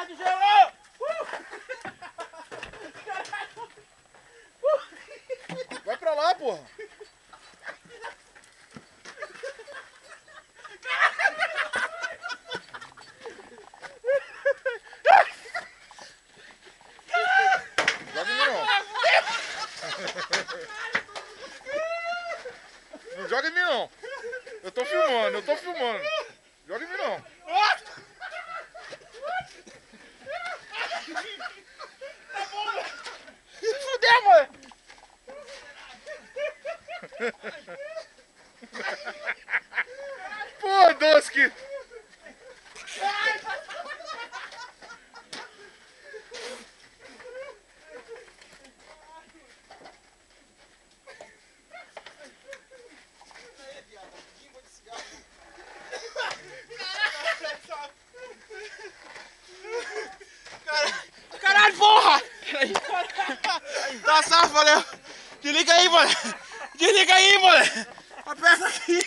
de gelo! Vai pra lá, porra! Joga em mim não! Não joga em mim não! Eu tô filmando, Joga em mim não! Fudeu, mano! Pô, Doski! Caralho, porra! Tá safo, valeu! Desliga aí, mano! Desliga aí, mano! Aperta aqui!